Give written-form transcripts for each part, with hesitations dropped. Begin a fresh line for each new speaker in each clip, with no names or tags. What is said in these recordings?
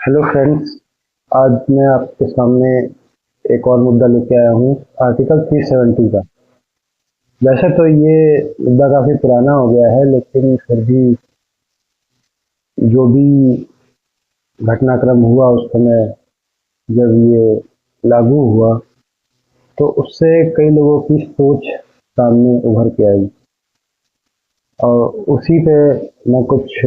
Hello friends. आज मैं आपके सामने एक और मुद्दा लेके आया हूँ, आर्टिकल 370 का। वैसे तो ये मुद्दा काफ़ी पुराना हो गया है, लेकिन फिर भी जो भी घटनाक्रम हुआ उस समय जब ये लागू हुआ, तो उससे कई लोगों की सोच सामने उभर के आई और उसी पे मैं कुछ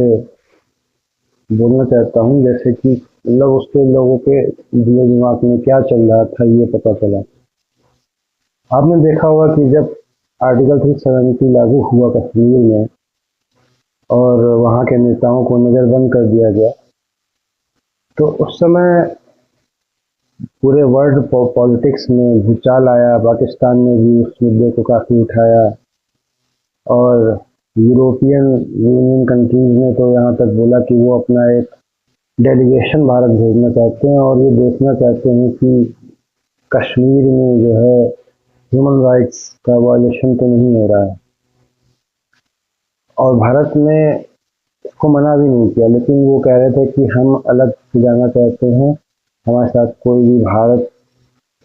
बोलना चाहता हूँ। जैसे कि मतलब उसके लोगों के दिलो दिमाग में क्या चल रहा था, ये पता चला। आपने देखा होगा कि जब आर्टिकल 370 लागू हुआ कश्मीर में और वहाँ के नेताओं को नज़रबंद कर दिया गया, तो उस समय पूरे वर्ल्ड पॉलिटिक्स में भूचाल आया। पाकिस्तान ने भी उस मुद्दे को काफ़ी उठाया और यूरोपियन यूनियन कंट्रीज ने तो यहाँ तक बोला कि वो अपना एक डेलीगेशन भारत भेजना चाहते हैं और ये देखना चाहते हैं कि कश्मीर में जो है ह्यूमन राइट्स का वायलेशन तो नहीं हो रहा है। और भारत ने उसको मना भी नहीं किया, लेकिन वो कह रहे थे कि हम अलग से जाना चाहते हैं, हमारे साथ कोई भी भारत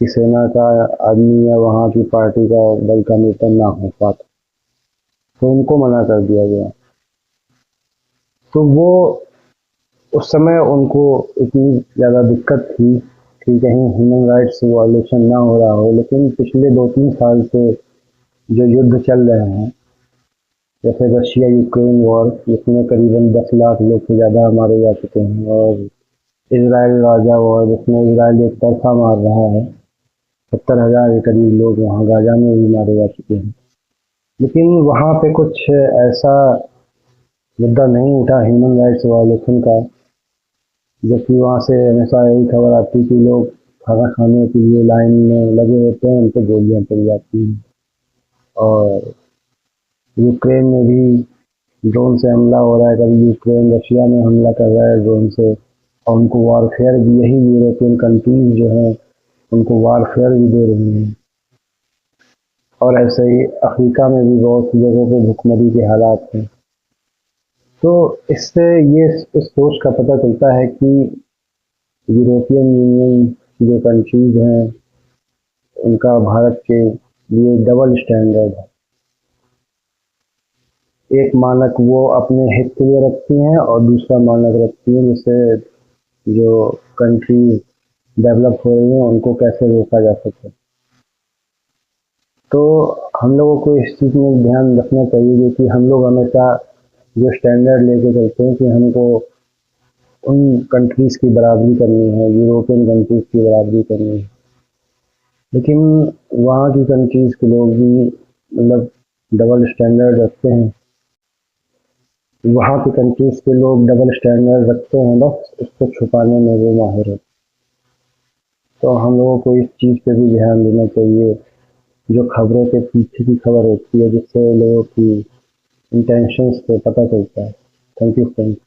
की सेना का आदमी या वहाँ की पार्टी का दल का नेता ना हो पाता, तो उनको मना कर दिया गया। तो वो उस समय उनको इतनी ज़्यादा दिक्कत थी कि कहीं ह्यूमन राइट्स वायलेशन ना हो रहा हो। लेकिन पिछले 2-3 साल से जो युद्ध चल रहे हैं, जैसे रशिया यूक्रेन वॉर, जिसमें करीबन 10 लाख लोग से ज़्यादा मारे जा चुके हैं, और इजराइल गाजा वॉर, जिसमें इजराइल एक तरफा मार रहा है, 70,000 के करीब लोग वहाँ गाजा में भी मारे जा चुके हैं। लेकिन वहाँ पे कुछ ऐसा मुद्दा नहीं उठा ह्यूमन राइट्स वायलेशन का, जबकि वहाँ से हमेशा यही खबर आती कि लोग खाना खाने के लिए लाइन में लगे होते हैं, उनको गोलियाँ चल जाती हैं। और यूक्रेन में भी ड्रोन से हमला हो रहा है, कभी यूक्रेन रशिया में हमला कर रहा है ड्रोन से, और उनको वारफेयर भी यही यूरोपियन कंट्रीज जो हैं उनको वारफेयर भी दे रही हैं। और ऐसे ही अफ्रीका में भी बहुत सी जगहों पे भुखमरी के हालात हैं। तो इससे ये इस सोच का पता चलता है कि यूरोपियन यूनियन की जो कंट्रीज हैं उनका भारत के लिए डबल स्टैंडर्ड है। एक मानक वो अपने हित के लिए रखती हैं और दूसरा मानक रखती हैं जिससे जो कंट्री डेवलप हो रही हैं उनको कैसे रोका जा सके। तो हम लोगों को इस चीज़ में ध्यान रखना चाहिए, क्योंकि हम लोग हमेशा जो स्टैंडर्ड लेके चलते हैं कि हमको उन कंट्रीज़ की बराबरी करनी है, यूरोपियन कंट्रीज़ की बराबरी करनी है, लेकिन वहाँ की कंट्रीज़ के लोग भी मतलब डबल स्टैंडर्ड रखते हैं। वहाँ की कंट्रीज़ के लोग डबल स्टैंडर्ड रखते हैं, बस उसको छुपाने में वो माहिर है। तो हम लोगों को इस चीज़ पे भी ध्यान देना चाहिए, जो खबरों के पीछे की खबर होती है, जिससे लोगों की इंटेंशंस पे पता चलता है। Thank you friends.